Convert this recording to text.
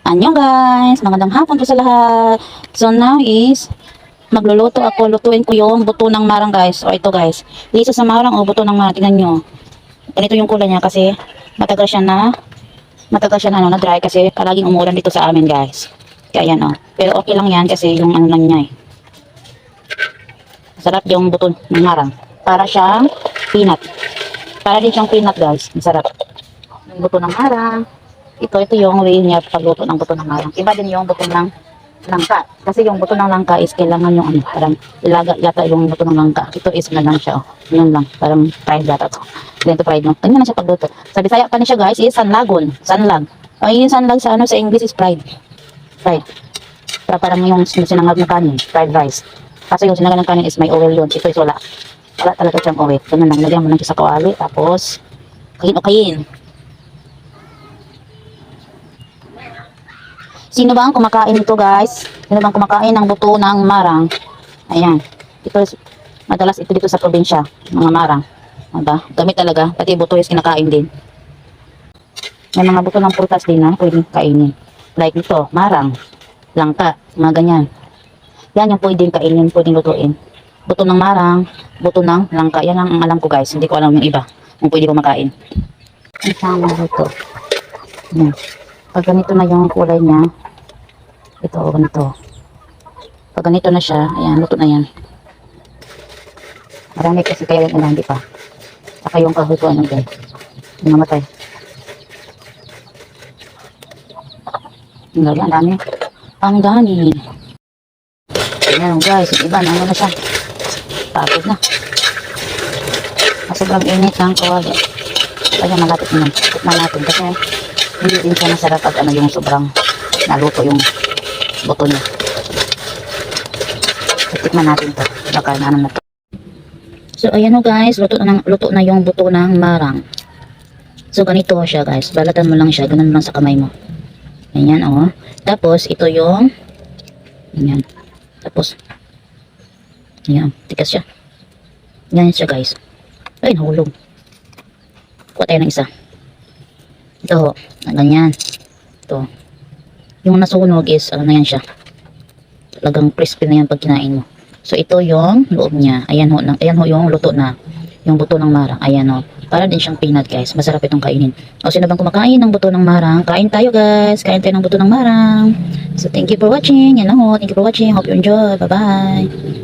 Annyeong guys, magandang hapon po sa lahat. So now is magluluto ako, lutuin ko yung buto ng marang guys. O ito guys, lisa sa marang o buto ng marang, tingnan nyo. Ganito yung kulay niya kasi matagal siya na na dry kasi palaging umuulan dito sa amin guys. Kaya yan o. Pero okay lang yan kasi yung ano lang niya eh. Masarap yung buto ng marang. Para siyang peanut. Para din siyang peanut guys. Masarap. Yung buto ng marang. Ito yung way niya pagluto ng buto ng marang. Iba din yung buto ng langka. Kasi yung buto ng langka is kailangan yung ano, parang ilaga yata yung buto ng langka. Ito is na lang siya. Oh. Yun lang. Parang fried yata to. Ganito fried no. Ganyan na siya pagluto. Sa Bisaya pa niya guys is sanlagon. Sanlag. O yung sanlag sa ano sa English is fried. Fried. Para parang yung sinangag na kanin. Fried rice. Kasi yung sinangag ng kanin is may oil yun. Ito is wala. Wala talaga siyang oil. Ganun lang. Lagyan mo lang siya sa kawali. Tapos kayin. Sino ba ang kumakain nito guys? Sino bang kumakain ng buto ng marang? Ayan. Madalas ito dito sa probinsya. Mga marang. Diba? Gamit talaga. Pati buto is kinakain din. May mga buto ng prutas din na pwedeng kainin. Like ito, marang, langka, mga ganyan. Yan yung pwedeng kainin, pwedeng lutuin. Buto ng marang, buto ng langka. Yan lang ang alam ko guys. Hindi ko alam yung iba. Kung pwede kumakain. Ang tama dito. Yan. Pag ganito na yung kulay niya, ito, ganito. Pag ganito na siya, ayan, luto na yan. Marami kasi kaya yung hindi pa. Saka yung kahoy ko, ano din. Namatay. Ang dami. Ang dami. Ayan guys, yung iba, ano na siya. Pagod na. Sobrang init ng kawali. Kaya malapit na. Tikman natin kasi hindi din siya masarap pag ano yung sobrang naluto yung buto niya. Tikman natin ito. Baka na ano na to. So ayan o guys, luto na yung buto ng marang. So ganito siya guys. Balatan mo lang siya. Ganun lang sa kamay mo. Ayan o. Tapos ito yung ayan. Tapos ayan. Tikas siya. Ganyan siya guys. Ay nahulog. Kuha tayo ng isa. Ito, ganyan. Ito. Yung nasunog is, ano na yan siya. Talagang crispy na yan pag kinain mo. So, ito yung loob niya. Ayan ho yung luto na. Yung buto ng marang. Ayan ho. Para din siyang peanut guys. Masarap itong kainin. O, sino bang kumakain ng buto ng marang? Kain tayo guys. Kain tayo ng buto ng marang. So, thank you for watching. Yan lang ho. Thank you for watching. Hope you enjoy. Bye-bye.